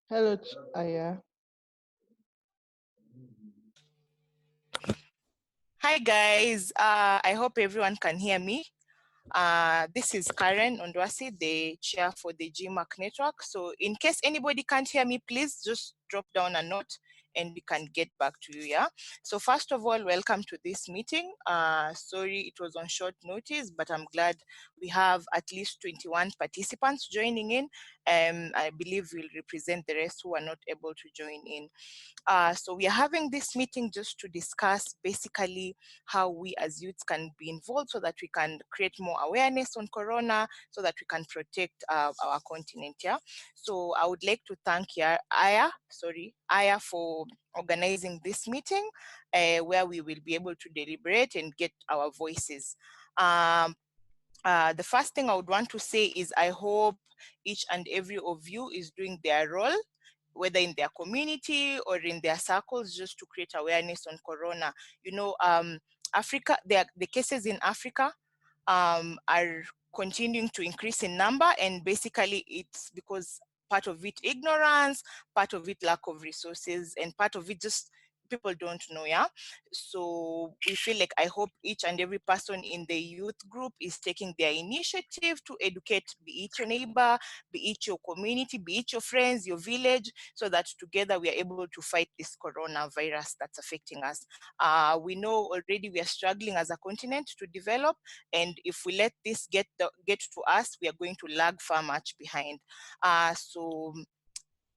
Hello, Aya. Hi guys, I hope everyone can hear me. This is Karen Ondwasi, the chair for the GIMAC network. So in case anybody can't hear me, please just drop down a note and we can get back to you, yeah? So first of all, welcome to this meeting. Sorry it was on short notice, but I'm glad we have at least 21 participants joining in. I believe we'll represent the rest who are not able to join in. So we are having this meeting just to discuss basically how we as youths can be involved so that we can create more awareness on Corona, so that we can protect our continent, yeah? So I would like to thank Aya for organizing this meeting where we will be able to deliberate and get our voices. The first thing I would want to say is I hope each and every of you is doing their role, whether in their community or in their circles, just to create awareness on Corona. You know, Africa, the cases in Africa are continuing to increase in number, and basically it's because part of it ignorance, part of it lack of resources, and part of it just people don't know, yeah? So we feel like I hope each and every person in the youth group is taking their initiative to educate, be it your neighbor, be it your community, be it your friends, your village, so that together we are able to fight this coronavirus that's affecting us. We know already we are struggling as a continent to develop, and if we let this get to us, we are going to lag far much behind. So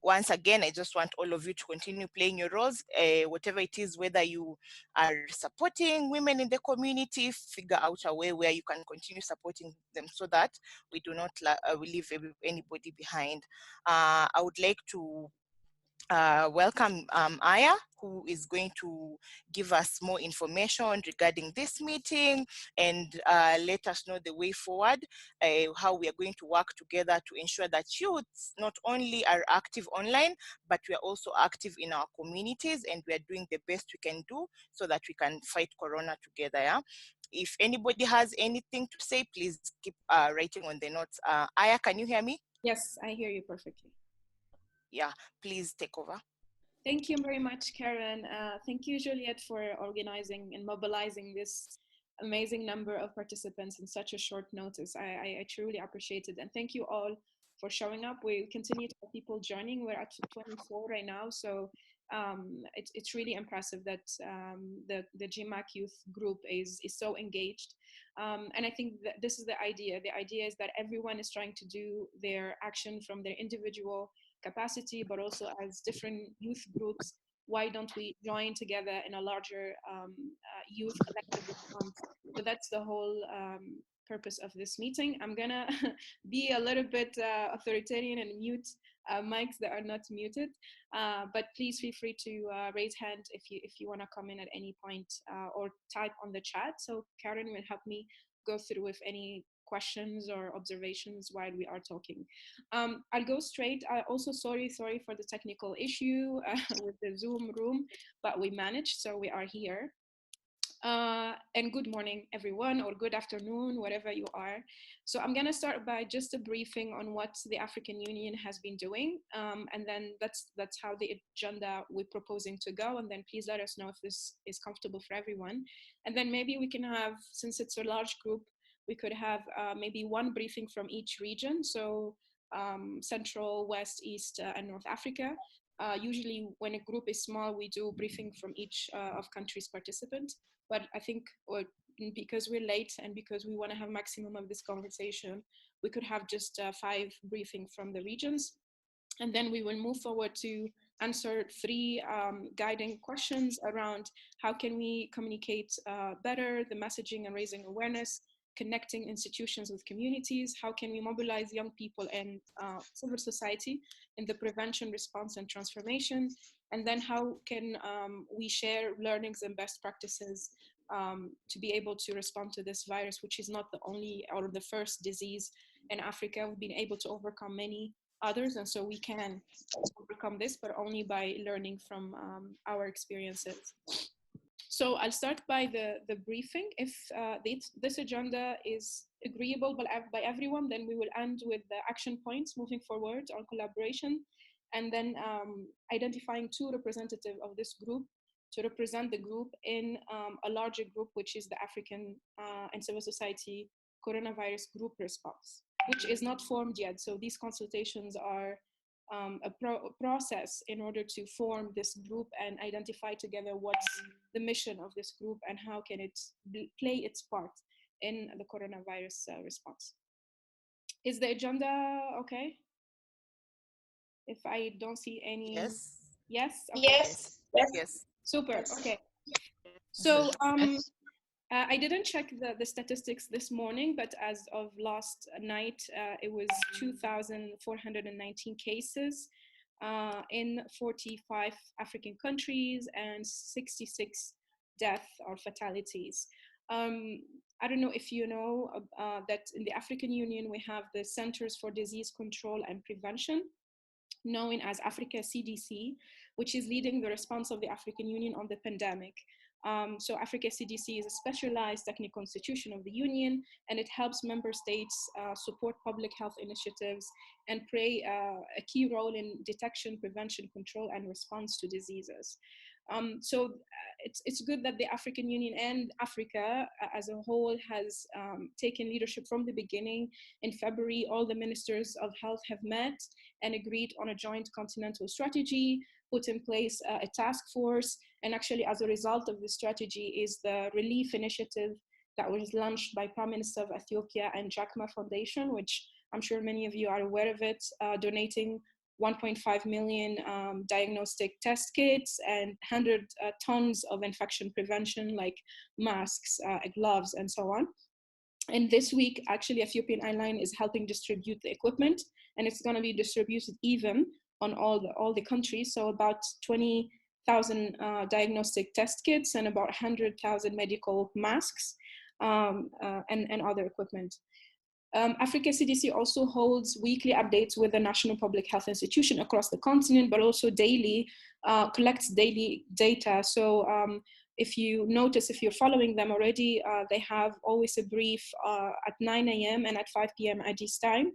once again, I just want all of you to continue playing your roles, whatever it is, whether you are supporting women in the community, figure out a way where you can continue supporting them so that we do not leave anybody behind. I would like to welcome Aya, who is going to give us more information regarding this meeting and let us know the way forward, how we are going to work together to ensure that youths not only are active online, but we are also active in our communities, and we are doing the best we can do so that we can fight Corona together. Yeah? If anybody has anything to say, please keep writing on the notes. Aya, can you hear me? Yes, I hear you perfectly. Yeah, please take over. Thank you very much, Karen. Thank you, Juliet, for organizing and mobilizing this amazing number of participants in such a short notice. I truly appreciate it. And thank you all for showing up. We continue to have people joining. We're at 24 right now. So it's really impressive that the GIMAC youth group is so engaged. And I think that this is the idea. The idea is that everyone is trying to do their action from their individual capacity, but also as different youth groups. Why don't we join together in a larger youth collective response? So that's the whole purpose of this meeting. I'm gonna be a little bit authoritarian and mute mics that are not muted, but please feel free to raise hand if you want to come in at any point, or type on the chat. So Karen will help me go through with any questions or observations while we are talking. I'll go straight. Also, sorry for the technical issue with the Zoom room, but we managed, so we are here. And good morning, everyone, or good afternoon, wherever you are. So I'm going to start by just a briefing on what the African Union has been doing, and then that's how the agenda we're proposing to go. And then please let us know if this is comfortable for everyone. And then maybe we can have, since it's a large group, we could have maybe one briefing from each region. So Central, West, East, and North Africa. Usually when a group is small, we do briefing from each of countries' participants. But I think because we're late and because we want to have maximum of this conversation, we could have just 5 briefings from the regions. And then we will move forward to answer 3 guiding questions around how can we communicate better, the messaging and raising awareness, connecting institutions with communities, how can we mobilize young people and civil society in the prevention, response, and transformation, and then how can we share learnings and best practices to be able to respond to this virus, which is not the only or the first disease in Africa. We've been able to overcome many others, and so we can overcome this, but only by learning from our experiences. So I'll start by the briefing. If this agenda is agreeable by everyone, then we will end with the action points moving forward on collaboration, and then identifying two representatives of this group to represent the group in a larger group, which is the African and civil society coronavirus group response, which is not formed yet. So these consultations are a process in order to form this group and identify together what's the mission of this group and how can it play its part in the coronavirus response. Is the agenda okay? If I don't see any. Yes. Yes? Okay. Yes. Yes. Yes. Super. Yes. Okay. So Yes. I didn't check the statistics this morning, but as of last night, it was 2,419 cases in 45 African countries and 66 deaths or fatalities. I don't know if you know that in the African Union, we have the Centers for Disease Control and Prevention, known as Africa CDC, which is leading the response of the African Union on the pandemic. So Africa CDC is a specialized technical institution of the Union, and it helps member states support public health initiatives and play a key role in detection, prevention, control, and response to diseases. So it's good that the African Union and Africa as a whole has taken leadership from the beginning. In February, all the ministers of health have met and agreed on a joint continental strategy, put in place a task force, and actually as a result of this strategy is the relief initiative that was launched by Prime Minister of Ethiopia and GIMAC Foundation, which I'm sure many of you are aware of it, donating 1.5 million diagnostic test kits and 100 tons of infection prevention like masks, gloves, and so on. And this week, actually, Ethiopian Airlines is helping distribute the equipment, and it's going to be distributed even on all the countries. So about 20,000 diagnostic test kits and about 100,000 medical masks and other equipment. Africa CDC also holds weekly updates with the National Public Health Institution across the continent, but also daily, collects daily data. So if you notice, if you're following them already, they have always a brief at 9 a.m. and at 5 p.m. Addis time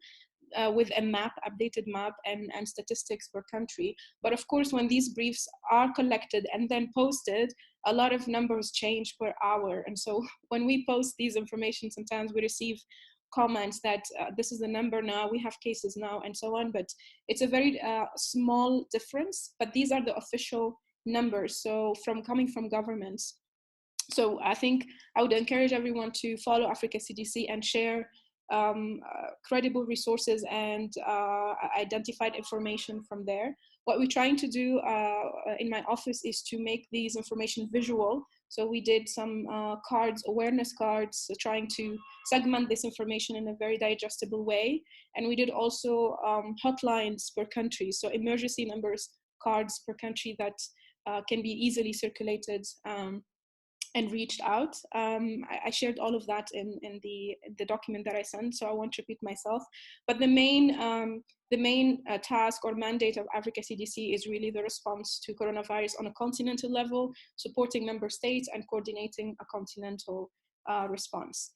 with a map, updated map and statistics per country. But of course, when these briefs are collected and then posted, a lot of numbers change per hour. And so when we post these information, sometimes we receive comments that this is the number now, we have cases now, and so on. But it's a very small difference, but these are the official numbers, so coming from governments. So I think I would encourage everyone to follow Africa CDC and share credible resources and identified information from there. What we're trying to do in my office is to make these information visual. So we did some cards, awareness cards, so trying to segment this information in a very digestible way. And we did also hotlines per country, so emergency numbers cards per country that can be easily circulated and reached out. I shared all of that in the document that I sent, so I won't repeat myself. But the main task or mandate of Africa CDC is really the response to coronavirus on a continental level, supporting member states and coordinating a continental response.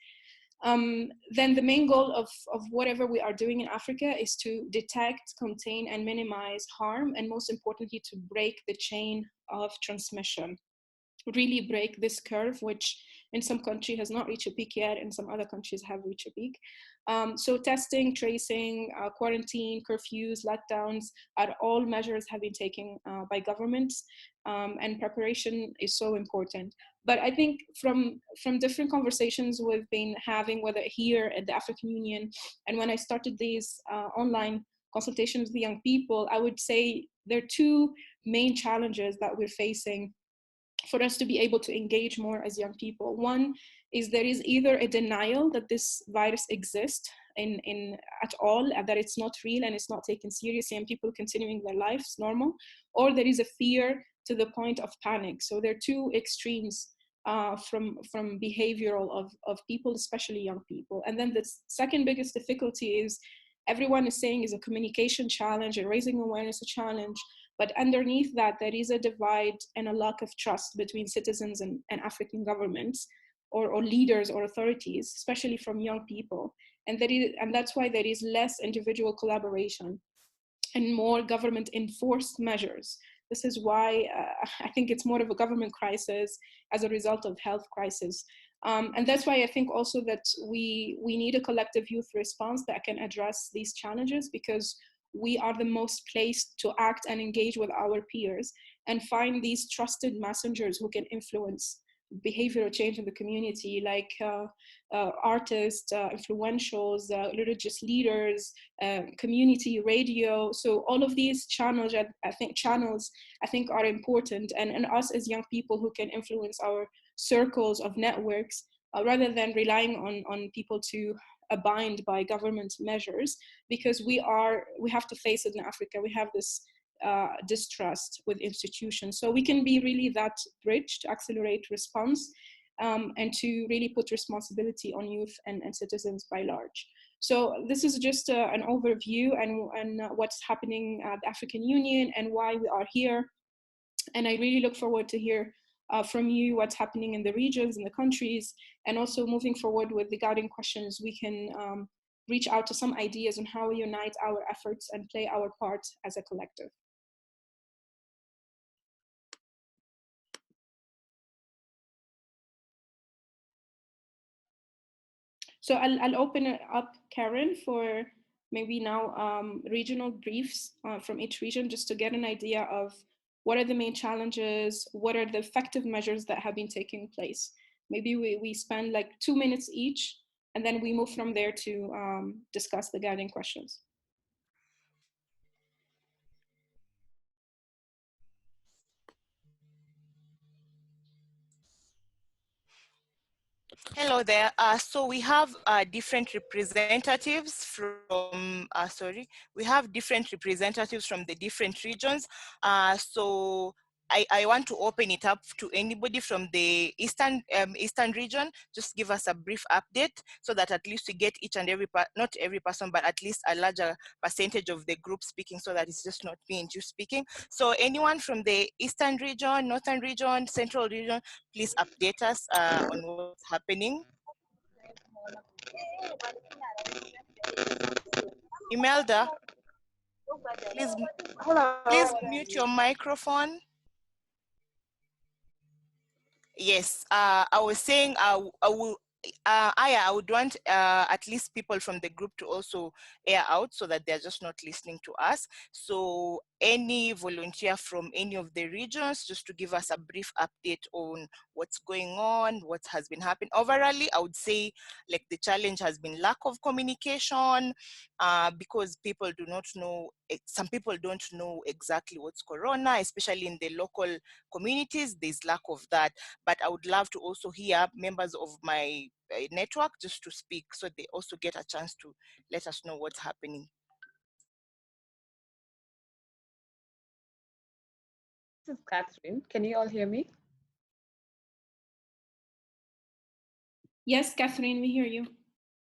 Then the main goal of whatever we are doing in Africa is to detect, contain, and minimize harm, and most importantly, to break the chain of transmission. Really break this curve, which in some countries has not reached a peak yet, and some other countries have reached a peak. So testing, tracing, quarantine, curfews, lockdowns are all measures have been taken by governments, and preparation is so important. But I think from different conversations we've been having, whether here at the African Union, and when I started these online consultations with young people, I would say there are two main challenges that we're facing for us to be able to engage more as young people. One is there is either a denial that this virus exists in at all, that it's not real and it's not taken seriously and people continuing their lives normal, or there is a fear to the point of panic. So there are two extremes from behavioral of people, especially young people. And then the second biggest difficulty is everyone is saying is a communication challenge and raising awareness a challenge, But underneath that, there is a divide and a lack of trust between citizens and African governments or leaders or authorities, especially from young people. And that's why there is less individual collaboration and more government enforced measures. This is why I think it's more of a government crisis as a result of health crisis. And that's why I think also that we need a collective youth response that can address these challenges, because we are the most placed to act and engage with our peers and find these trusted messengers who can influence behavioral change in the community, like artists, influentials, religious leaders, community radio. So all of these channels, I think are important, and us as young people who can influence our circles of networks, rather than relying on people to abide by government measures, because we have to face it in Africa. We have this distrust with institutions. So we can be really that bridge to accelerate response, and to really put responsibility on youth and citizens by large. So this is just an overview and what's happening at the African Union and why we are here. And I really look forward to hear from you what's happening in the regions, in the countries, and also moving forward with the guiding questions, we can reach out to some ideas on how we unite our efforts and play our part as a collective. So I'll open it up, Karen, for maybe now regional briefs from each region, just to get an idea of what are the main challenges, what are the effective measures that have been taking place. Maybe we spend like 2 minutes each, and then we move from there to discuss the guiding questions. Hello there. So we have different representatives from, we have different representatives from the different regions. So I want to open it up to anybody from the Eastern region. Just give us a brief update so that at least we get each and every, not every person, but at least a larger percentage of the group speaking, so that it's just not me and you speaking. So anyone from the Eastern region, Northern region, Central region, please update us on what's happening. Imelda, please mute your microphone. Yes, I was saying I would want at least people from the group to also air out, so that they're just not listening to us. So any volunteer from any of the regions, just to give us a brief update on what's going on, what has been happening. Overall, I would say like the challenge has been lack of communication, because people do not know, some people don't know exactly what's corona, especially in the local communities. There's lack of that. But I would love to also hear members of my network just to speak, so they also get a chance to let us know what's happening. This is Catherine. Can you all hear me? Yes, Catherine, we hear you.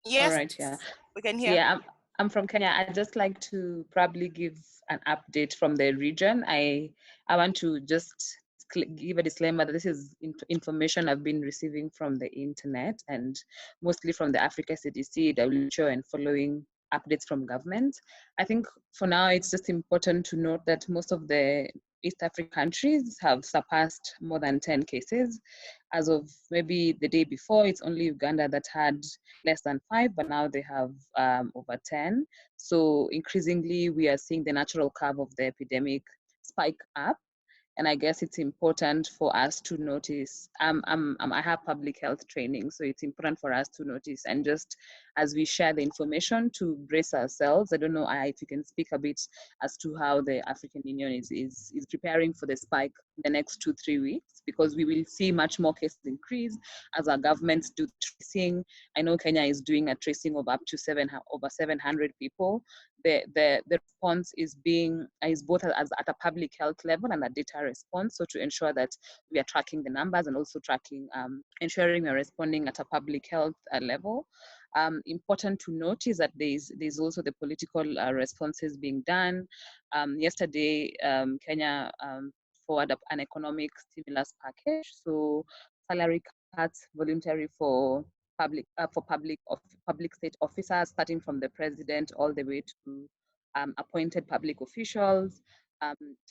Yes, all right, yeah. We can hear. Yeah, I'm from Kenya. I'd just like to probably give an update from the region. I want to just give a disclaimer that this is information I've been receiving from the internet and mostly from the Africa CDC, WHO, and following updates from government. I think for now it's just important to note that most of the East African countries have surpassed more than 10 cases. As of maybe the day before, it's only Uganda that had less than 5, but now they have over 10. So increasingly, we are seeing the natural curve of the epidemic spike up. And I guess it's important for us to notice. I have public health training, so it's important for us to notice, and just as we share the information, to brace ourselves. I don't know, if you can speak a bit as to how the African Union is preparing for the spike in the next 2-3 weeks, because we will see much more cases increase as our governments do tracing. I know Kenya is doing a tracing of up to over 700 people. The response is both as at a public health level and a data response, so to ensure that we are tracking the numbers and also tracking ensuring we're responding at a public health level. Important to note is that there's also the political responses being done. Yesterday, Kenya forwarded up an economic stimulus package. So salary cuts voluntary for public state officers, starting from the president all the way to appointed public officials.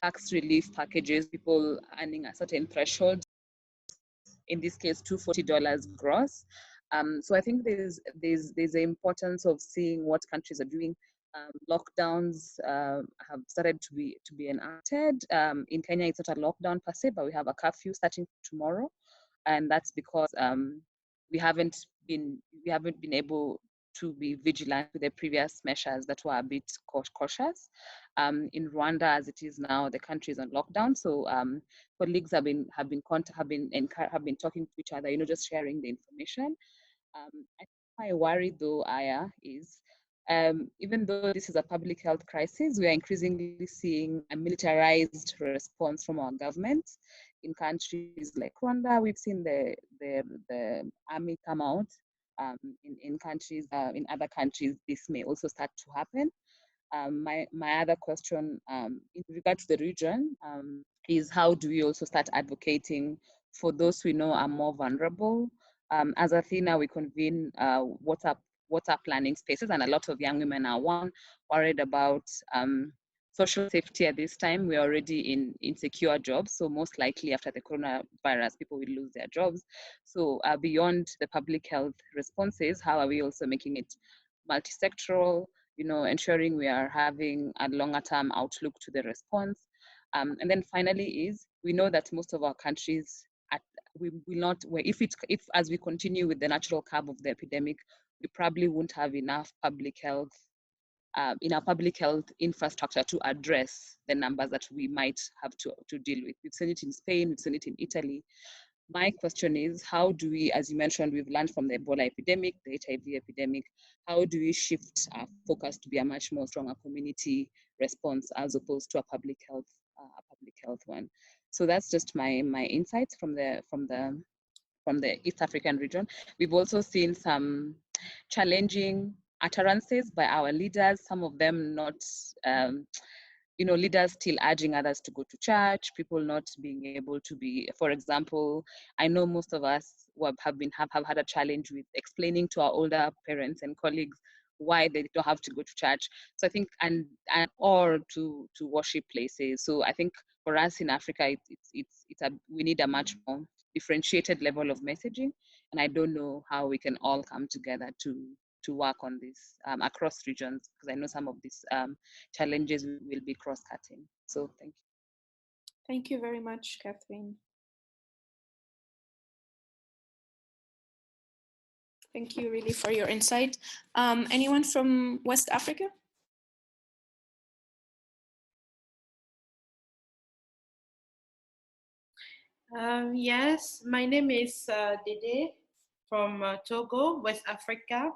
Tax relief packages, people earning a certain threshold, in this case $240 gross. So I think there's the importance of seeing what countries are doing. Lockdowns have started to be enacted. In Kenya, it's not a lockdown per se, but we have a curfew starting tomorrow, and that's because we haven't been able to be vigilant with the previous measures that were a bit cautious. In Rwanda, as it is now, the country is on lockdown, so colleagues have been talking to each other, just sharing the information. I think my worry though, Aya, is even though this is a public health crisis, we are increasingly seeing a militarized response from our government. In countries like Rwanda, we've seen the army come out. In other countries, this may also start to happen. My other question in regard to the region is how do we also start advocating for those we know are more vulnerable? As Athena, we convene WhatsApp planning spaces, and a lot of young women are worried about social safety at this time. We're already in insecure jobs, so most likely after the coronavirus, people will lose their jobs. So beyond the public health responses, how are we also making it multisectoral, ensuring we are having a longer term outlook to the response? And then finally we know that most of our countries, we will not, if as we continue with the natural curve of the epidemic, we probably won't have enough public health in our public health infrastructure to address the numbers that we might have to deal with. We've seen it in Spain, we've seen it in Italy. My question is, how do we, as you mentioned, we've learned from the Ebola epidemic, the HIV epidemic, how do we shift our focus to be a much more stronger community response as opposed to a public health one? So that's just my insights from the East African region. We've also seen some challenging utterances by our leaders, some of them not, leaders still urging others to go to church, people not being able to be, for example, I know most of us have had a challenge with explaining to our older parents and colleagues why they don't have to go to church. So I think, or to worship places. So I think for us in Africa, we need a much more differentiated level of messaging, and I don't know how we can all come together to work on this across regions, because I know some of these challenges will be cross-cutting. So thank you. Thank you very much, Catherine. Thank you really for your insight. Anyone from West Africa? Yes, my name is Dede from Togo, West Africa.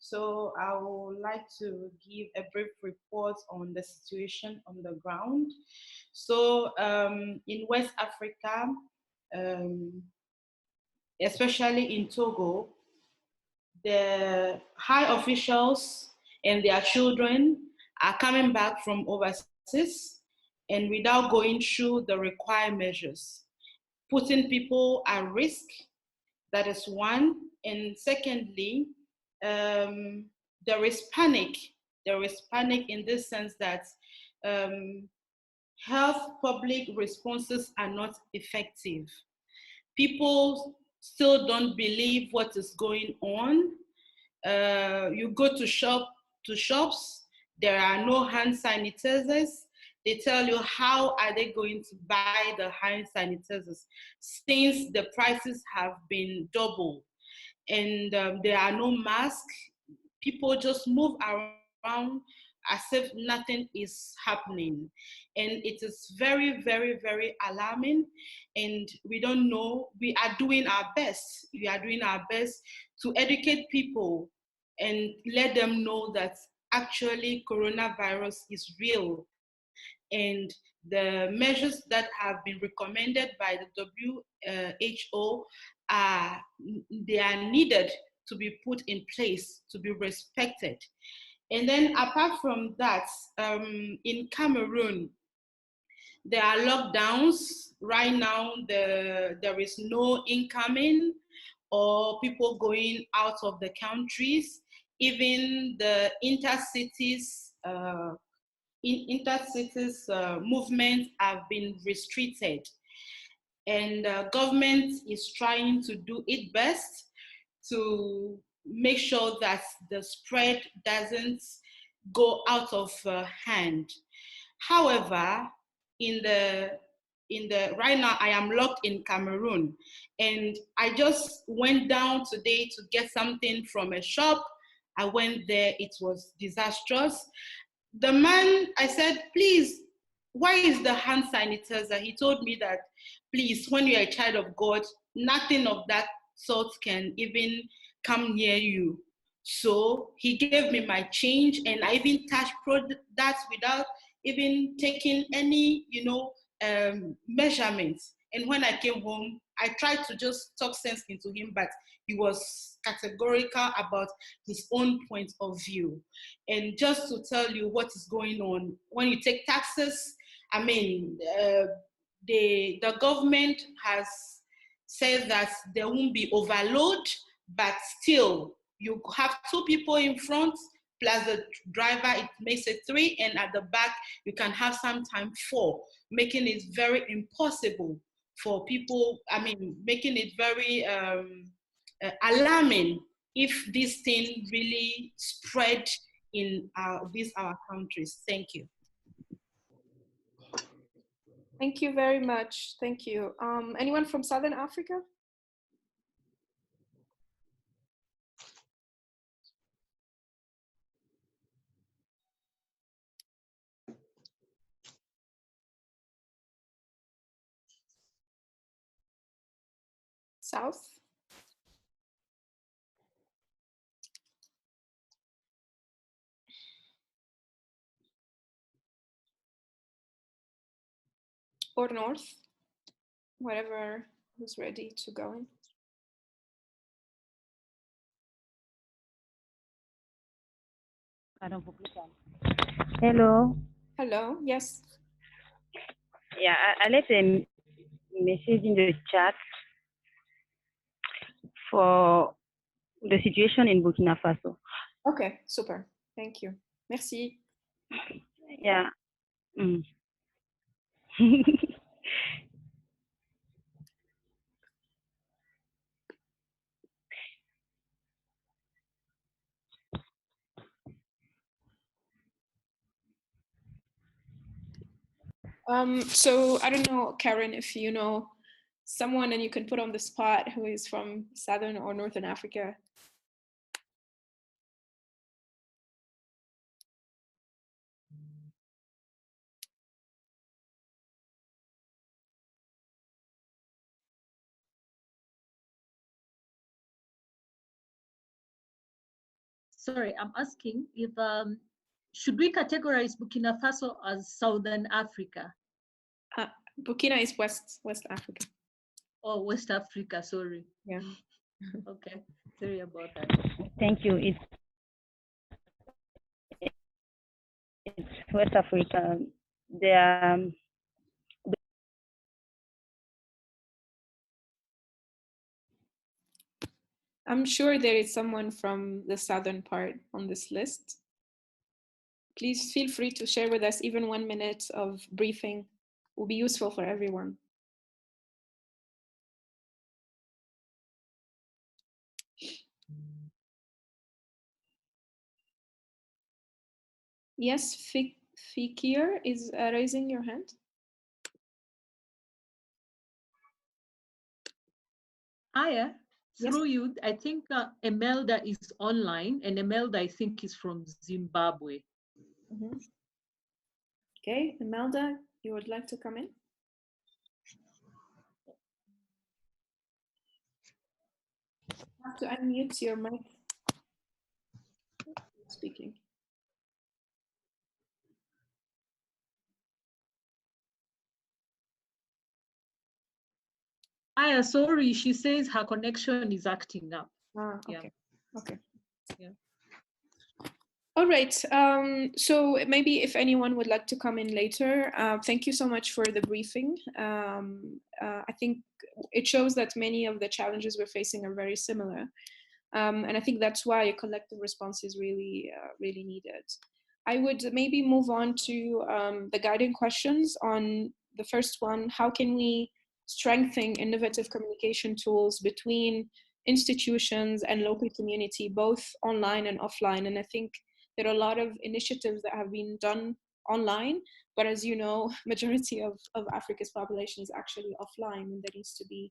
So I would like to give a brief report on the situation on the ground. So in West Africa, especially in Togo, the high officials and their children are coming back from overseas and without going through the required measures, putting people at risk. That is one. And secondly, there is panic. There is panic in this sense that health public responses are not effective. People still don't believe what is going on. You go to shops, there are no hand sanitizers. They tell you how are they going to buy the hand sanitizers since the prices have been doubled, and there are no masks. People just move around as if nothing is happening, and it is very, very, very alarming. And we don't know. We are doing our best. We are doing our best to educate people and let them know that actually coronavirus is real, and the measures that have been recommended by the WHO they are needed to be put in place, to be respected. And then apart from that, in Cameroon, there are lockdowns. Right now, there is no incoming or people going out of the countries. Even the intercities movement have been restricted. And government is trying to do its best to make sure that the spread doesn't go out of hand. However, right now I am locked in Cameroon, and I just went down today to get something from a shop. I went there, it was disastrous. The man, I said, please, why is the hand sanitizer? He told me that, please, when you're a child of God, nothing of that sort can even come near you. So he gave me my change, and I even touched that without even taking any, measurements. And when I came home, I tried to just talk sense into him, but he was categorical about his own point of view. And just to tell you what is going on, when you take taxes, I mean, the government has said that there won't be overload, but still, you have two people in front plus the driver, it makes it 3, and at the back, you can have sometimes 4, making it very impossible for people, making it very alarming if this thing really spread in our countries. Thank you. Thank you very much. Thank you. Anyone from Southern Africa? South? Or north? Whatever who's ready to go in. Hello. Hello, yes. Yeah, I left a message in the chat for the situation in Burkina Faso. Okay, super. Thank you. Merci. Yeah. Mm. So I don't know, Karen, if you know someone and you can put on the spot who is from Southern or Northern Africa. Sorry, I'm asking if should we categorize Burkina Faso as Southern Africa? Burkina is West Africa. Oh, West Africa, sorry. Yeah. Okay, sorry about that. Thank you. It's West Africa. I'm sure there is someone from the southern part on this list. Please feel free to share with us. Even 1 minute of briefing will be useful for everyone. Yes, Fikir is raising your hand. Hiya, through you, I think Emelda is online, and Emelda, I think, is from Zimbabwe. Mm-hmm. Okay, Emelda, you would like to come in? You have to unmute your mic. Speaking. Aya, sorry, she says her connection is acting up. Okay. Okay. Yeah. All right. So maybe if anyone would like to come in later, thank you so much for the briefing. I think it shows that many of the challenges we're facing are very similar. And I think that's why a collective response is really, really needed. I would maybe move on to the guiding questions. On the first one, how can we strengthen innovative communication tools between institutions and local community, both online and offline? And I think there are a lot of initiatives that have been done online, but as you know, majority of Africa's population is actually offline, and there needs to be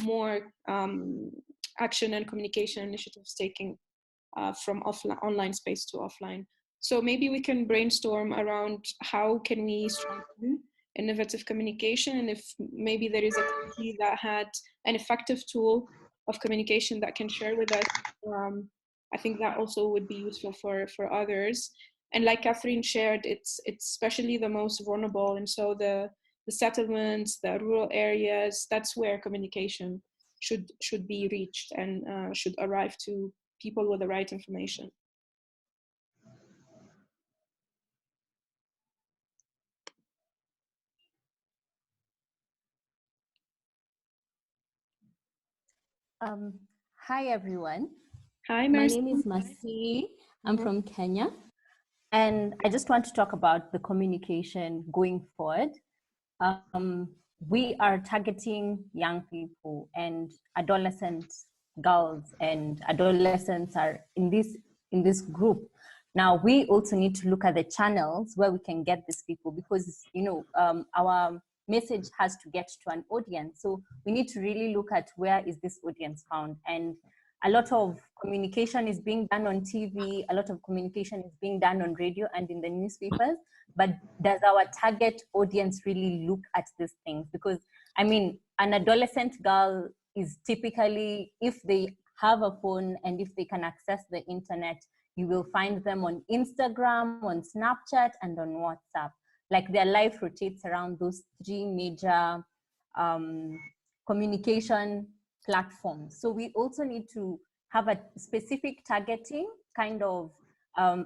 more action and communication initiatives taking from online space to offline. So maybe we can brainstorm around how can we strengthen innovative communication, and if maybe there is a country that had an effective tool of communication that can share with us. I think that also would be useful for others. And like Catherine shared, it's especially the most vulnerable, and so the settlements, the rural areas, that's where communication should be reached and should arrive to people with the right information. Hi everyone. Hi, My Mercy. name is Masi. I'm from Kenya. And I just want to talk about the communication going forward. We are targeting young people, and adolescent girls and adolescents are in this group. Now we also need to look at the channels where we can get these people, because our message has to get to an audience. So we need to really look at where is this audience found. And a lot of communication is being done on TV, a lot of communication is being done on radio and in the newspapers, but does our target audience really look at these things? Because, I mean, an adolescent girl is typically, if they have a phone and if they can access the internet, you will find them on Instagram, on Snapchat, and on WhatsApp. Like their life rotates around those three major communication platforms. So we also need to have a specific targeting, kind of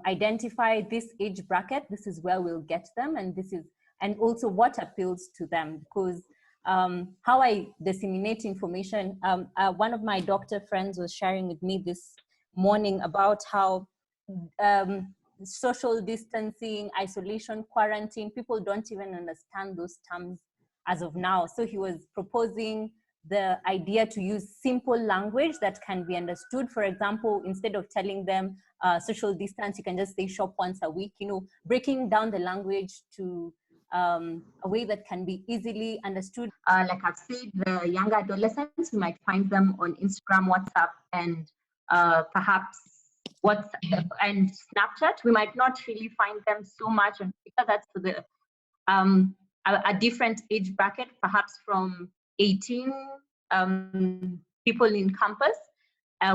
identify this age bracket, this is where we'll get them, and also what appeals to them. Because how I disseminate information, one of my doctor friends was sharing with me this morning about how social distancing, isolation, quarantine, people don't even understand those terms as of now. So he was proposing the idea to use simple language that can be understood. For example, instead of telling them social distance, you can just say shop once a week, breaking down the language to a way that can be easily understood. Like I've said, the younger adolescents, we might find them on Instagram, WhatsApp, and perhaps WhatsApp and Snapchat. We might not really find them so much on Twitter. That's for the a different age bracket, perhaps from 18 people in campus.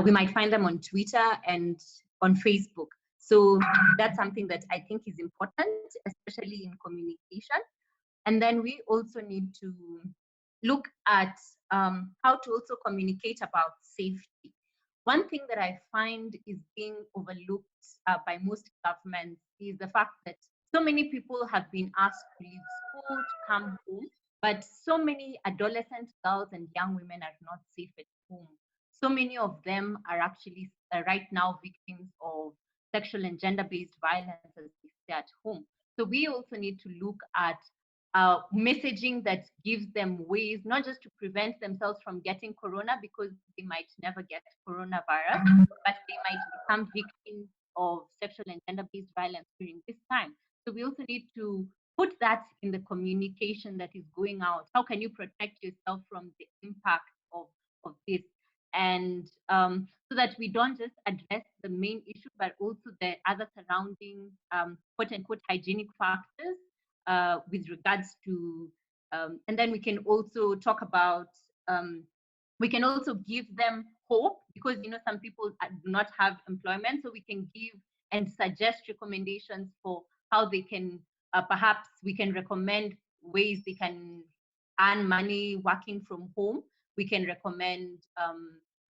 We might find them on Twitter and on Facebook. So that's something that I think is important, especially in communication. And then we also need to look at how to also communicate about safety. One thing that I find is being overlooked by most governments is the fact that so many people have been asked to leave school, to come home, but so many adolescent girls and young women are not safe at home. So many of them are actually right now victims of sexual and gender-based violence as they stay at home. So we also need to look at messaging that gives them ways, not just to prevent themselves from getting corona, because they might never get coronavirus, but they might become victims of sexual and gender-based violence during this time. So we also need to put that in the communication that is going out. How can you protect yourself from the impact of this? And so that we don't just address the main issue, but also the other surrounding quote-unquote hygienic factors with regards to, and then we can also talk about, we can also give them hope, because some people do not have employment, so we can give and suggest recommendations for how they can, perhaps we can recommend ways they can earn money working from home. We can recommend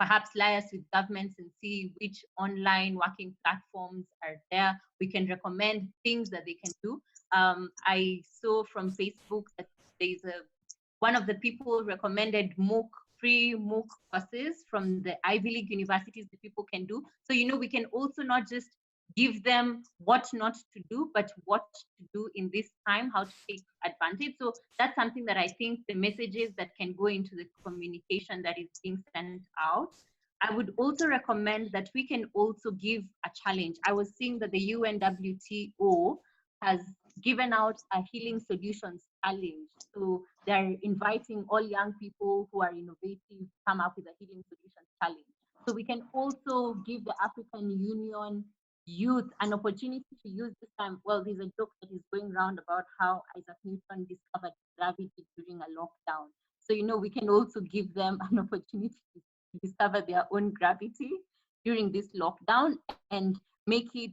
perhaps liaise with governments and see which online working platforms are there. We can recommend things that they can do. I saw from Facebook that there's one of the people recommended free MOOC courses from the Ivy League universities that people can do. So, we can also not just give them what not to do, but what to do in this time, how to take advantage. So that's something that I think the messages that can go into the communication that is being sent out. I would also recommend that we can also give a challenge. I was seeing that the UNWTO has given out a healing solutions challenge. So they're inviting all young people who are innovative to come up with a healing solutions challenge. So we can also give the African Union youth an opportunity to use this time. Well, there's a joke that is going around about how Isaac Newton discovered gravity during a lockdown. So, we can also give them an opportunity to discover their own gravity during this lockdown and make it,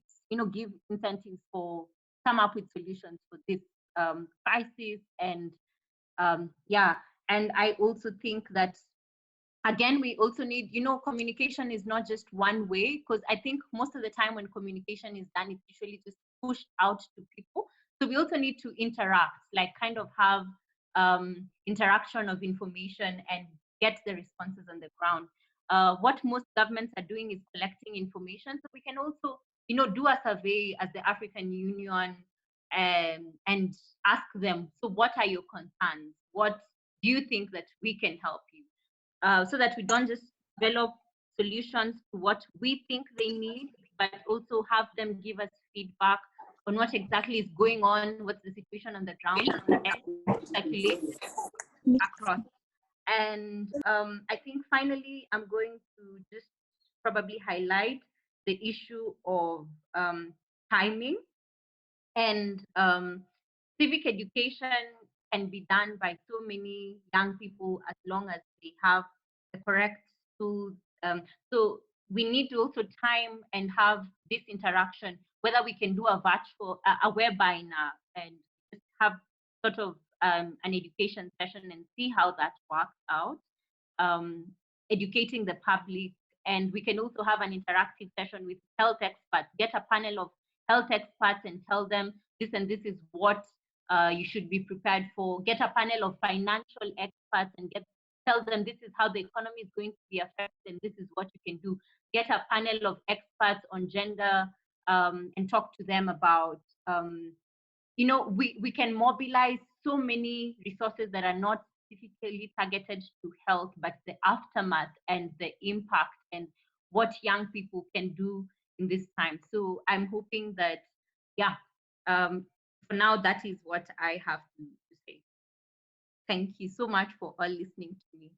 give incentives for come up with solutions for this crisis. And and I also think that, again, we also need, communication is not just one way, because I think most of the time when communication is done, it's usually just pushed out to people. So we also need to interact, like kind of have interaction of information and get the responses on the ground. What most governments are doing is collecting information. So we can also, do a survey as the African Union and ask them, so what are your concerns? What do you think that we can help you? So that we don't just develop solutions to what we think they need, but also have them give us feedback on what exactly is going on, what's the situation on the ground, and circulate across. And I think finally, I'm going to just probably highlight the issue of timing. And civic education can be done by so many young people as long as they have the correct tools. So we need to also time and have this interaction, whether we can do a virtual, a webinar, and just have sort of an education session and see how that works out, educating the public. And we can also have an interactive session with health experts, get a panel of health experts and tell them this and this is what you should be prepared for. Get a panel of financial experts and tell them this is how the economy is going to be affected and this is what you can do. Get a panel of experts on gender and talk to them about, we can mobilize so many resources that are not specifically targeted to health, but the aftermath and the impact and what young people can do in this time. So I'm hoping that, for now, that is what I have to say. Thank you so much for all listening to me.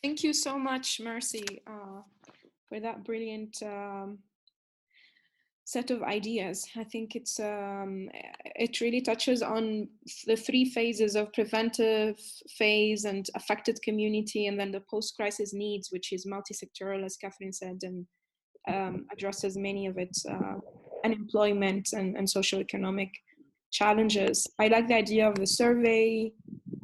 Thank you so much, Mercy, for that brilliant set of ideas. I think it really touches on the three phases of preventive phase and affected community, and then the post-crisis needs, which is multi-sectoral, as Catherine said, and addresses many of its unemployment and socioeconomic challenges. I like the idea of the survey.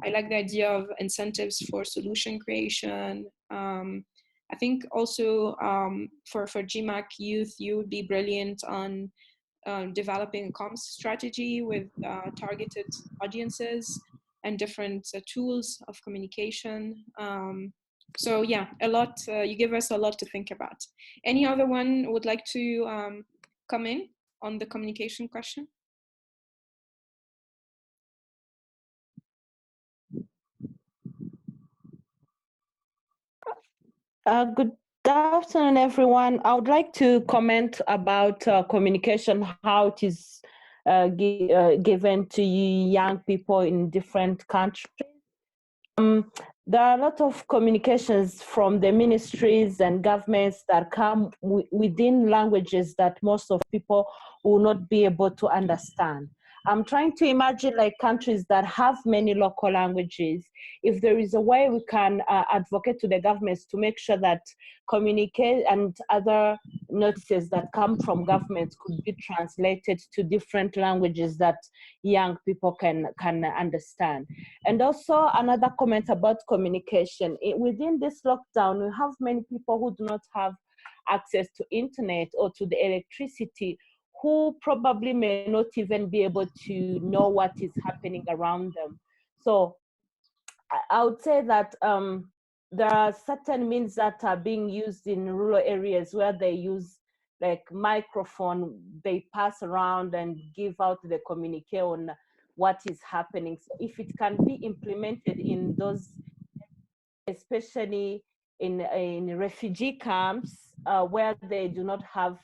I like the idea of incentives for solution creation. I think also for GIMAC youth, you would be brilliant on developing a comms strategy with targeted audiences and different tools of communication. So yeah, a lot, you give us a lot to think about. Any other one would like to come in on the communication question? Good afternoon, everyone. I would like to comment about communication, how it is given to young people in different countries. There are a lot of communications from the ministries and governments that come within languages that most of people will not be able to understand. I'm trying to imagine like countries that have many local languages, if there is a way we can advocate to the governments to make sure that communicate and other notices that come from governments could be translated to different languages that young people can understand. And also another comment about communication. Within this lockdown, we have many people who do not have access to internet or to the electricity, who probably may not even be able to know what is happening around them. So I would say that there are certain means that are being used in rural areas where they use like microphone, they pass around and give out the communique on what is happening. So if it can be implemented in those, especially in refugee camps where they do not have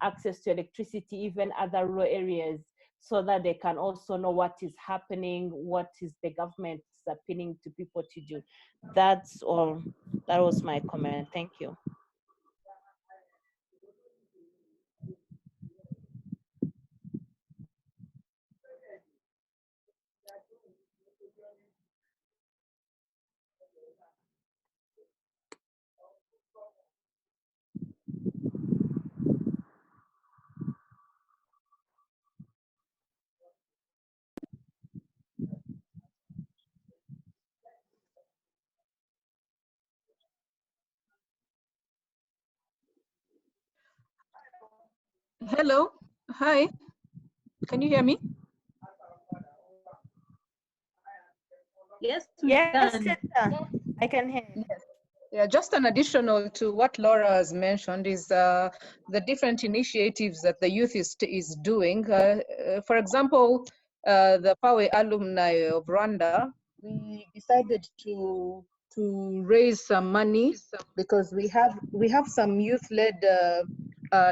access to electricity, even other rural areas, so that they can also know what is happening, what is the government appealing to people to do. That's all. That was my comment. Thank you. Hello, hi, can you hear me? Yes, Yes, I can hear you. Yes. Yeah, just an additional to what Laura has mentioned is the different initiatives that the youth is doing. For example, the PAWE alumni of Rwanda, we decided to raise some money because we have some youth-led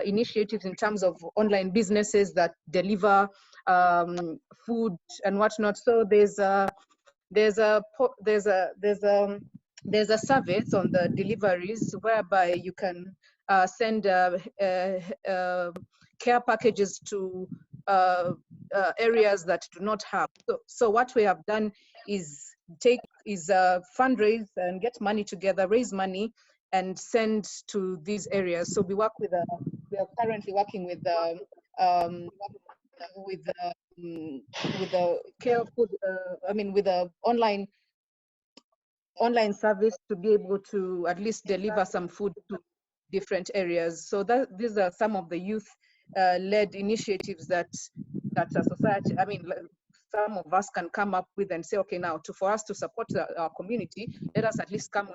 initiatives in terms of online businesses that deliver food and whatnot. So there's a service on the deliveries whereby you can send care packages to areas that do not have. So what we have done is fundraise and get money together, raise money, and send to these areas. So we are currently working with the care food. With the online service to be able to at least deliver some food to different areas. So these are some of the youth-led initiatives that a society, some of us can come up with and say, okay, now for us to support our community, let us at least come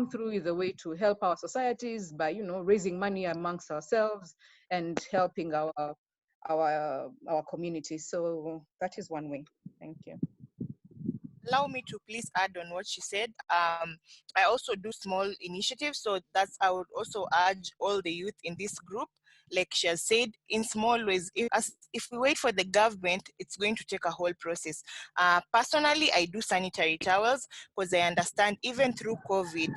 through with a way to help our societies by, raising money amongst ourselves and helping our community. So that is one way. Thank you. Allow me to please add on what she said. I also do small initiatives, so I would also urge all the youth in this group, like she has said, in small ways. If we wait for the government, it's going to take a whole process. Personally, I do sanitary towels because I understand even through COVID,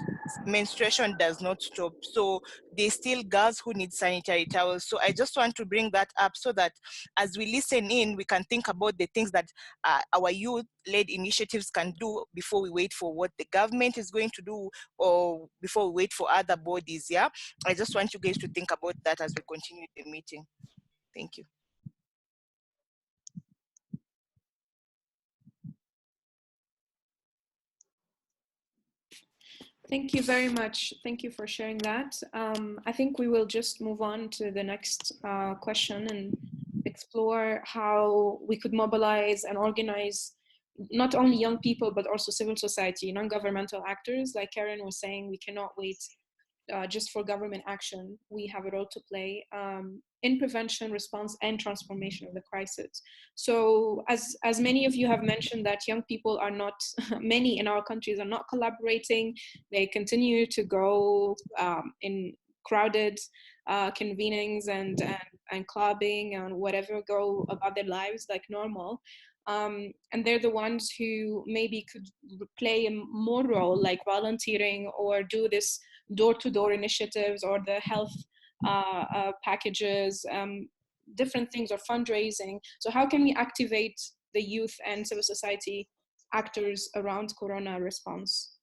menstruation does not stop. So there's still girls who need sanitary towels. So I just want to bring that up so that as we listen in, we can think about the things that our youth-led initiatives can do before we wait for what the government is going to do or before we wait for other bodies. Yeah, I just want you guys to think about that as we continue the meeting. Thank you. Thank you very much. Thank you for sharing that. I think we will just move on to the next question and explore how we could mobilize and organize not only young people, but also civil society, non-governmental actors. Like Karen was saying, we cannot wait just for government action. We have a role to play in prevention, response, and transformation of the crisis. So as many of you have mentioned that young people are not, many in our countries are not collaborating. They continue to go in crowded convenings and clubbing and whatever, go about their lives like normal. And they're the ones who maybe could play a more role, like volunteering or do this door-to-door initiatives or the health packages. different things or fundraising. So how can we activate the youth and civil society actors around Corona response?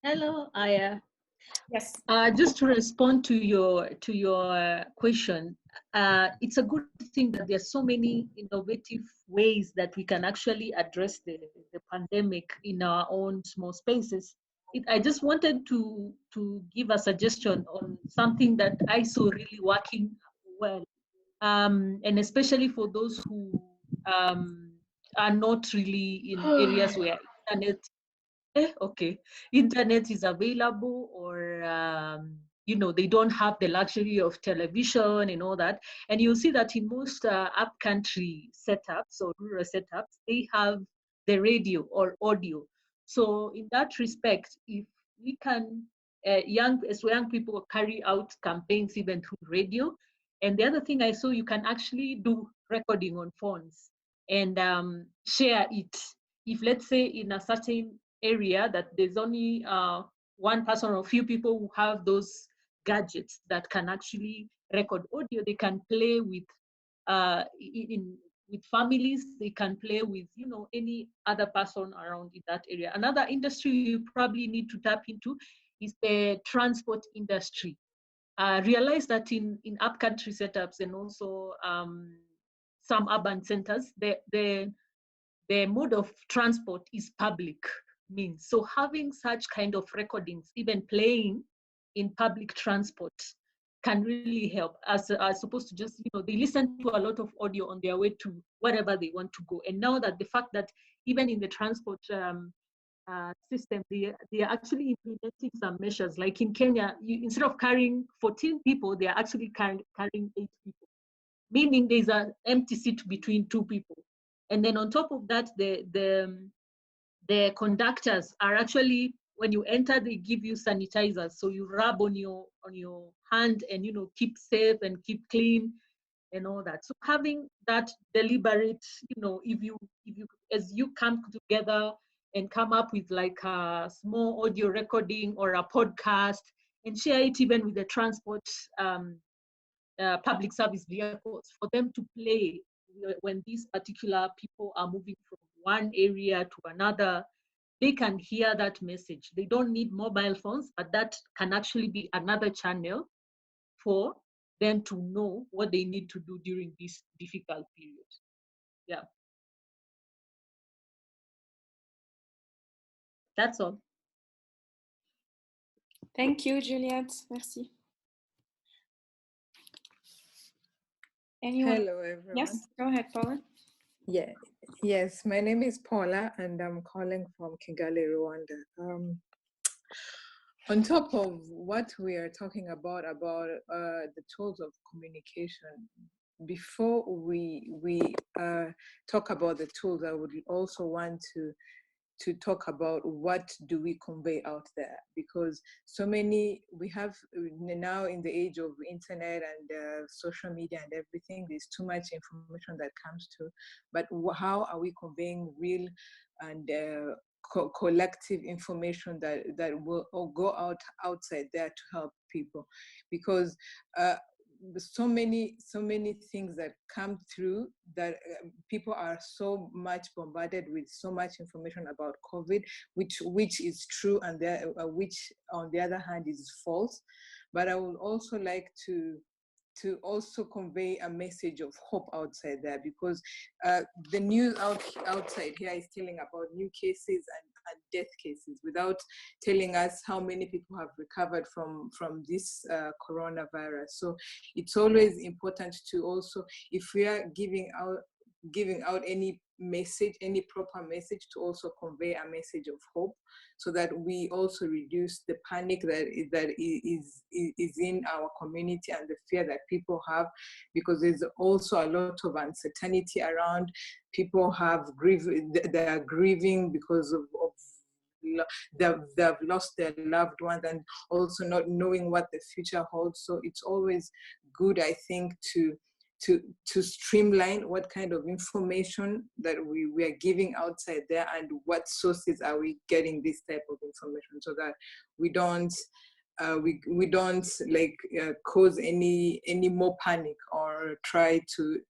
Hello, Aya. Yes. Just to respond to your question, it's a good thing that there are so many innovative ways that we can actually address the pandemic in our own small spaces. I just wanted to give a suggestion on something that I saw really working well, and especially for those who are not really in areas where internet is available, or they don't have the luxury of television and all that. And you'll see that in most upcountry setups or rural setups, they have the radio or audio. So in that respect, if we can young people carry out campaigns even through radio. And the other thing I saw, you can actually do recording on phones and share it. If, let's say, in a certain area that there's only one person or a few people who have those gadgets that can actually record audio, they can play with with families, they can play with any other person around in that area. Another industry you probably need to tap into is the transport industry. Realize that in upcountry setups and also some urban centers, the mode of transport is public means. So having such kind of recordings, even playing in public transport, can really help, as opposed to just, they listen to a lot of audio on their way to wherever they want to go. And now that the fact that even in the transport system, they are actually implementing some measures. Like in Kenya, instead of carrying 14 people, they are actually carrying 8 people, meaning there's an empty seat between 2 people. And then on top of that, the conductors are actually, when you enter, they give you sanitizers, so you rub on your hand and keep safe and keep clean and all that. So having that deliberate, if you as you come together and come up with like a small audio recording or a podcast and share it even with the transport public service vehicles, for them to play when these particular people are moving from one area to another, they can hear that message. They don't need mobile phones, but that can actually be another channel for them to know what they need to do during this difficult period. Yeah. That's all. Thank you, Juliette. Merci. Anyone? Hello, everyone. Yes, go ahead, Paula. Yeah, yes, my name is Paula, and I'm calling from Kigali, Rwanda. On top of what we are talking about the tools of communication, before we talk about the tools, I would also want to talk about what do we convey out there, because so many we have now in the age of internet and social media and everything, there's too much information that comes to, but how are we conveying real and collective information that will go outside there to help people? Because so many things that come through that people are so much bombarded with so much information about COVID, which is true, and which on the other hand is false. But I would also like to also convey a message of hope outside there, because the news outside here is telling about new cases and death cases without telling us how many people have recovered from this coronavirus. So it's always important to also, if we are giving out any message, any proper message, to also convey a message of hope, so that we also reduce the panic that is in our community and the fear that people have, because there's also a lot of uncertainty around. People they are grieving because of they've lost their loved ones, and also not knowing what the future holds. So it's always good, I think, to streamline what kind of information that we are giving outside there, and what sources are we getting this type of information, so that we don't we don't like cause any more panic or try to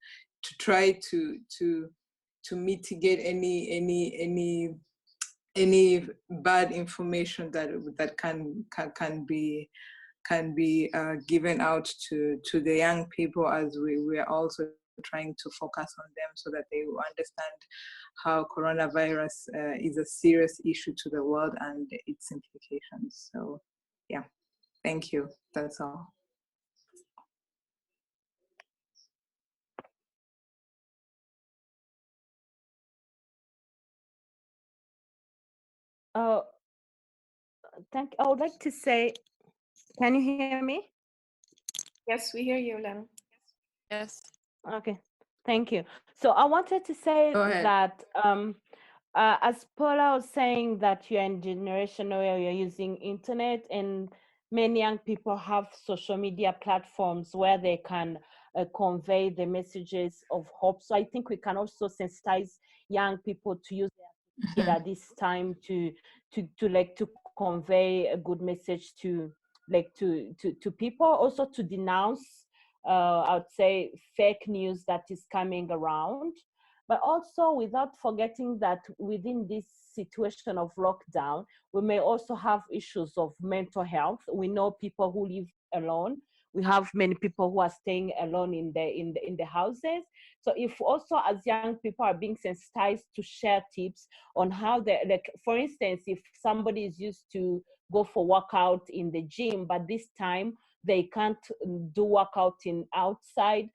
mitigate any bad information that can be given out to the young people, as we are also trying to focus on them so that they will understand how coronavirus is a serious issue to the world and its implications. So yeah, thank you. That's all. Oh, I would like to say, can you hear me? Yes, we hear you, Lana. Yes. Okay, thank you. So I wanted to say Go ahead. that as Paula was saying, that you're in a generation where you're using internet, and many young people have social media platforms where they can convey the messages of hope. So I think we can also sensitize young people to use their at this time to convey a good message to people, also to denounce I would say fake news that is coming around, but also without forgetting that within this situation of lockdown, we may also have issues of mental health. We know people who live alone. We have many people who are staying alone in the houses. So if also as young people are being sensitized to share tips on how they, like for instance, if somebody is used to go for workout in the gym, but this time they can't do workout in outside,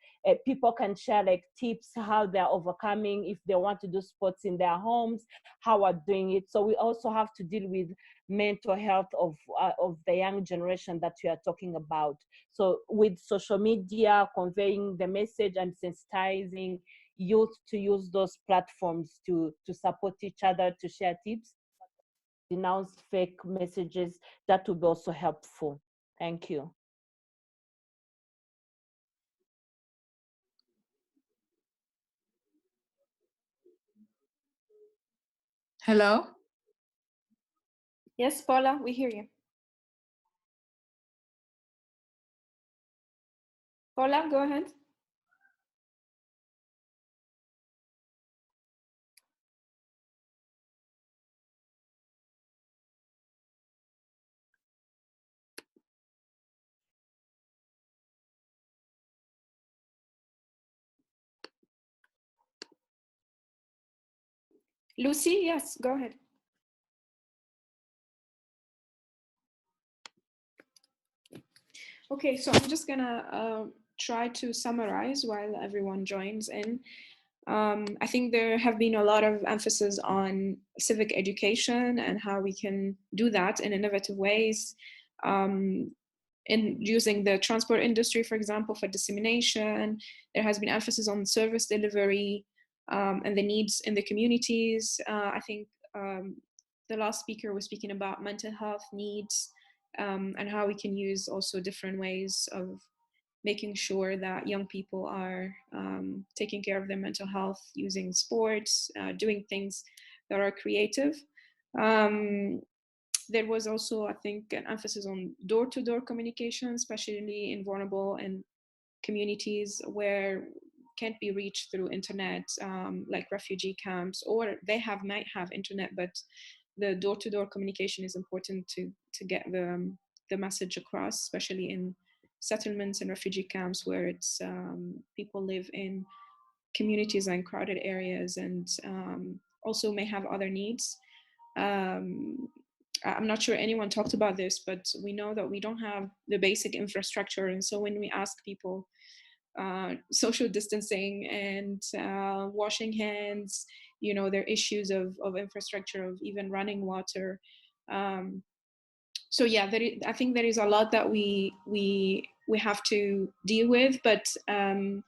people can share like tips how they're overcoming. If they want to do sports in their homes, how are doing it. So we also have to deal with mental health of the young generation that we are talking about. So with social media, conveying the message and sensitizing youth to use those platforms to support each other, to share tips, denounce fake messages, that would be also helpful. Thank you. Hello? Yes, Paula, we hear you. Paula, go ahead. Lucy, yes, go ahead. Okay, so I'm just gonna try to summarize while everyone joins in. I think there have been a lot of emphasis on civic education and how we can do that in innovative ways. In using the transport industry, for example, for dissemination. There has been emphasis on service delivery and the needs in the communities. I think the last speaker was speaking about mental health needs and how we can use also different ways of making sure that young people are taking care of their mental health using sports, doing things that are creative. There was also, I think, an emphasis on door-to-door communication, especially in vulnerable and communities where can't be reached through internet, like refugee camps, or they might have internet, but the door-to-door communication is important to get the message across, especially in settlements and refugee camps where it's people live in communities and crowded areas and also may have other needs. I'm not sure anyone talked about this, but we know that we don't have the basic infrastructure. And so when we ask people social distancing and washing hands, you know, there are issues of infrastructure, of even running water. So yeah, I think there is a lot that we have to deal with, but a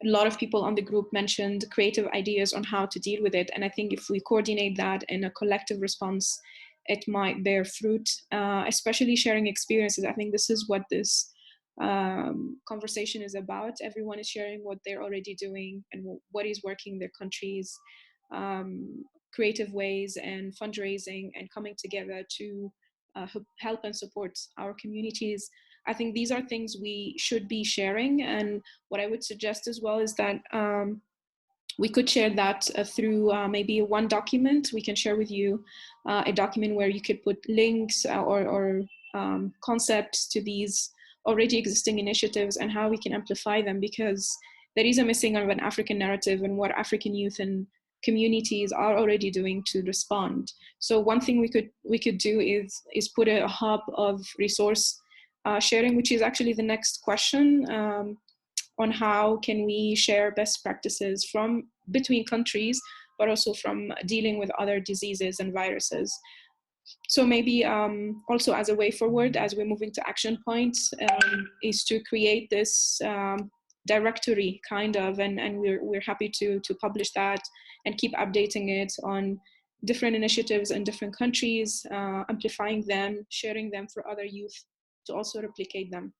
lot of people on the group mentioned creative ideas on how to deal with it. And I think if we coordinate that in a collective response, it might bear fruit, especially sharing experiences. I think this is what this conversation is about. Everyone is sharing what they're already doing and what is working in their countries, creative ways and fundraising and coming together to help and support our communities. I think these are things we should be sharing. And what I would suggest as well is that we could share that through maybe one document. We can share with you a document where you could put links or concepts to these already existing initiatives and how we can amplify them, because there is a missing of an African narrative and what African youth and communities are already doing to respond. So one thing we could do is put a hub of resource sharing, which is actually the next question, on how can we share best practices from between countries, but also from dealing with other diseases and viruses. So maybe also as a way forward, as we're moving to action points, is to create this directory kind of, and we're happy to publish that and keep updating it on different initiatives in different countries, amplifying them, sharing them for other youth to also replicate them.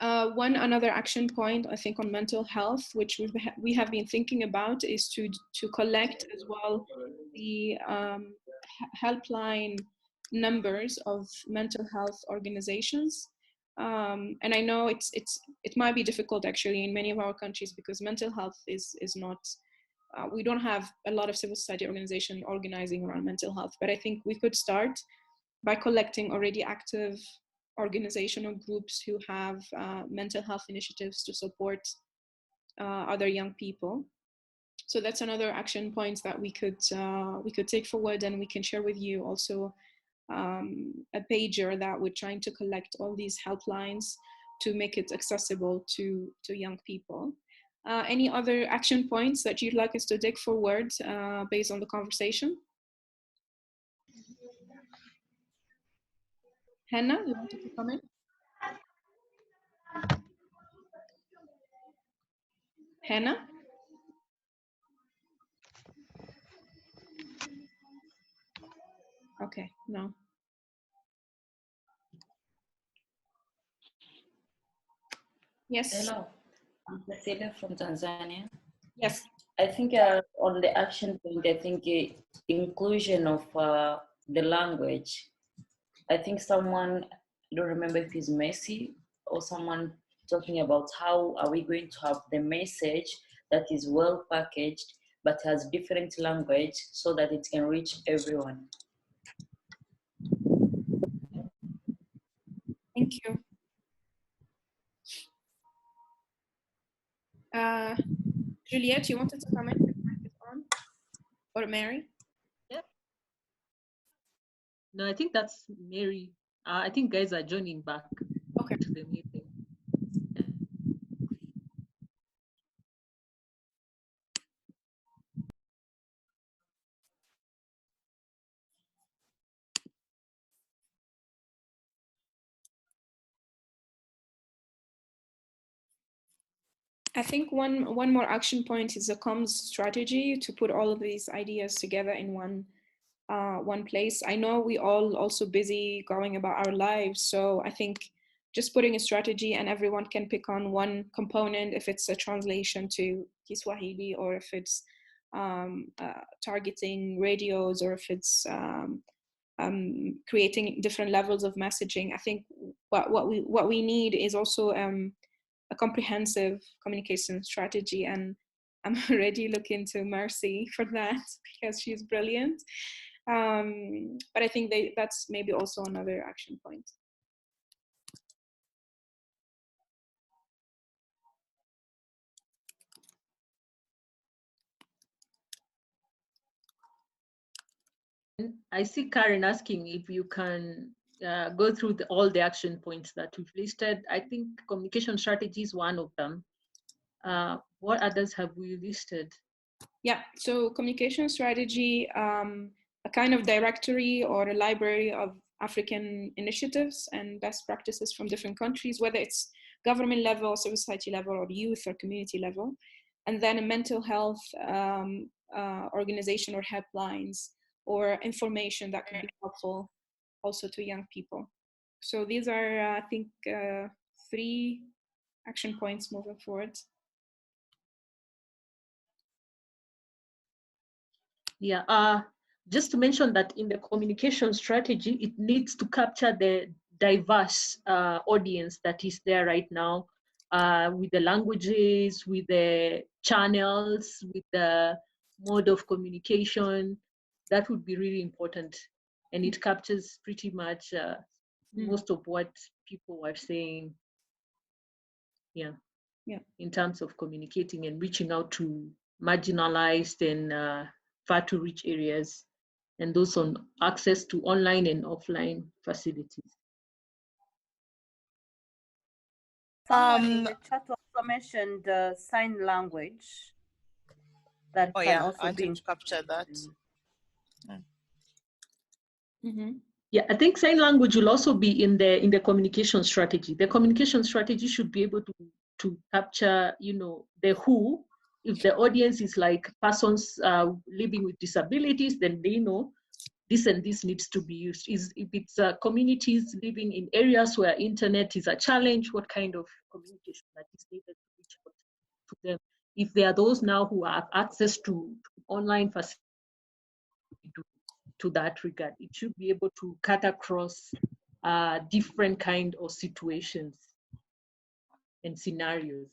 One another action point, I think, on mental health, which we have been thinking about, is to collect as well the helpline numbers of mental health organizations. And I know it might be difficult actually in many of our countries, because mental health is not, we don't have a lot of civil society organization organizing around mental health, but I think we could start by collecting already active organizational groups who have mental health initiatives to support other young people. So that's another action point that we could take forward, and we can share with you also a pager that we're trying to collect all these helplines to make it accessible to young people. Any other action points that you'd like us to take forward based on the conversation? Hannah, you want to comment? Hannah? Okay, no. Yes. Hello, I'm Cecilia from Tanzania. Yes. I think on the action point, I think inclusion of the language. I think someone, I don't remember if it's Messi or someone talking about how are we going to have the message that is well packaged but has different language so that it can reach everyone. Thank you. Juliette, you wanted to comment? Or Mary? Yeah. No, I think that's Mary. I think guys are joining back to the meeting. I think one more action point is a comms strategy to put all of these ideas together in one place. I know we all also busy going about our lives, so I think just putting a strategy and everyone can pick on one component, if it's a translation to Kiswahili, or if it's targeting radios, or if it's creating different levels of messaging. I think what we need is also a comprehensive communication strategy, and I'm already looking to Mercy for that because she's brilliant. But I think that's maybe also another action point. I see Karen asking if you can go through all the action points that we've listed. I think communication strategy is one of them. What others have we listed? Yeah, so communication strategy, a kind of directory or a library of African initiatives and best practices from different countries, whether it's government level, civil society level, or youth or community level. And then a mental health organization or helplines or information that can be helpful also to young people. So these are, I think, 3 action points moving forward. Yeah, just to mention that in the communication strategy, it needs to capture the diverse audience that is there right now, with the languages, with the channels, with the mode of communication. That would be really important. And it captures pretty much most of what people are saying. Yeah. In terms of communicating and reaching out to marginalized and far to reach areas, and those on access to online and offline facilities. Someone in the chat also mentioned sign language. That can also I be wanted to capture that. Yeah, I think sign language will also be in the communication strategy. The communication strategy should be able to capture, the who. If the audience is like persons living with disabilities, then they know this and this needs to be used. If it's communities living in areas where internet is a challenge, what kind of communication that is needed to reach out to them? If there are those now who have access to online facilities, to that regard, it should be able to cut across different kind of situations and scenarios.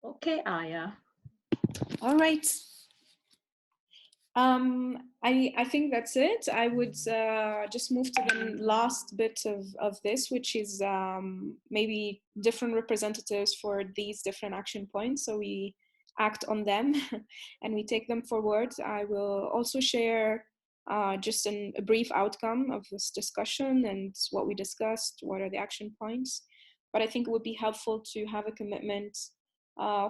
Okay, Aya. All right. I think that's it. I would just move to the last bit of this, which is maybe different representatives for these different action points. So we act on them and we take them forward. I will also share just a brief outcome of this discussion and what we discussed, what are the action points. But I think it would be helpful to have a commitment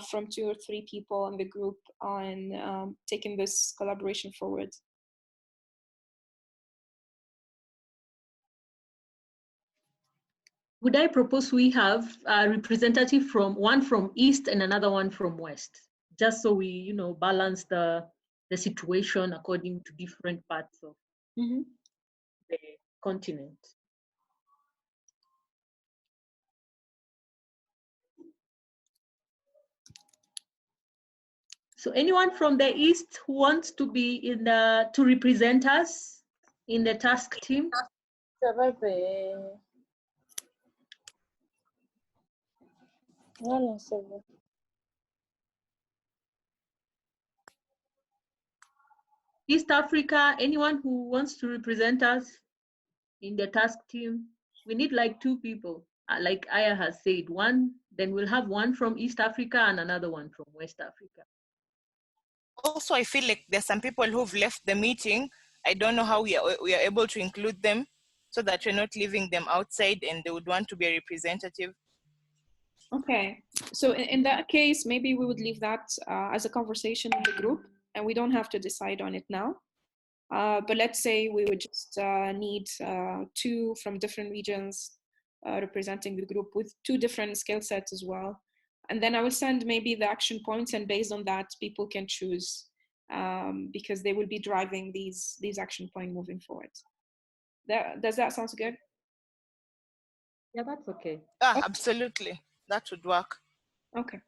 from 2 or 3 people in the group on taking this collaboration forward. Would I propose we have a representative one from East and another one from West, just so we, balance the situation according to different parts of the continent. So anyone from the East who wants to be to represent us in the task team? East Africa, anyone who wants to represent us in the task team? We need like 2 people, like Aya has said, then we'll have one from East Africa and another one from West Africa. Also, I feel like there's some people who've left the meeting. I don't know how we are able to include them so that we're not leaving them outside and they would want to be a representative. Okay, so in that case, maybe we would leave that as a conversation in the group, and we don't have to decide on it now. But let's say we would just need 2 from different regions representing the group with 2 different skill sets as well. And then I will send maybe the action points, and based on that, people can choose because they will be driving these action points moving forward. Does that sound good? Yeah, that's okay. Absolutely. That would work. Okay.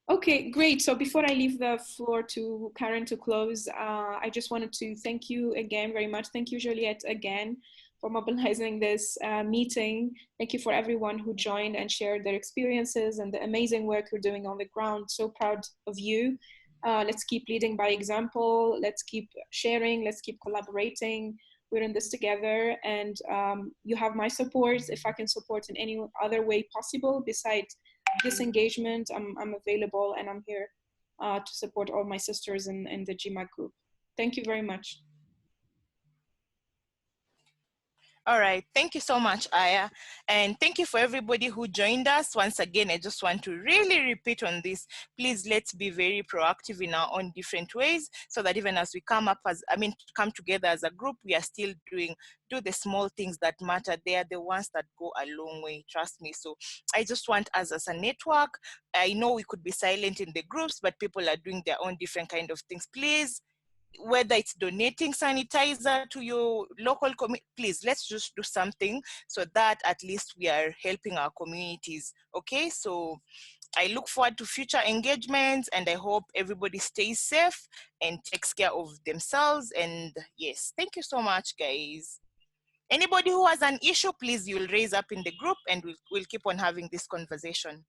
Okay, great. So before I leave the floor to Karen to close, I just wanted to thank you again very much. Thank you, Juliette, again, for mobilizing this meeting. Thank you for everyone who joined and shared their experiences and the amazing work you're doing on the ground. So proud of you. Let's keep leading by example. Let's keep sharing. Let's keep collaborating. We're in this together, and you have my support. If I can support in any other way possible besides this engagement, I'm available, and I'm here to support all my sisters in the GIMAC group. Thank you very much. All right, thank you so much, Aya. And thank you for everybody who joined us. Once again, I just want to really repeat on this. Please, let's be very proactive in our own different ways so that even as we come together as a group, we are still do the small things that matter. They are the ones that go a long way, trust me. So I just want us as a network, I know we could be silent in the groups, but people are doing their own different kind of things. Please, whether it's donating sanitizer to your local community, please, let's just do something so that at least we are helping our communities. Okay, so I look forward to future engagements, and I hope everybody stays safe and takes care of themselves. And yes, thank you so much, guys. Anybody who has an issue, please, you'll raise up in the group, and we'll keep on having this conversation.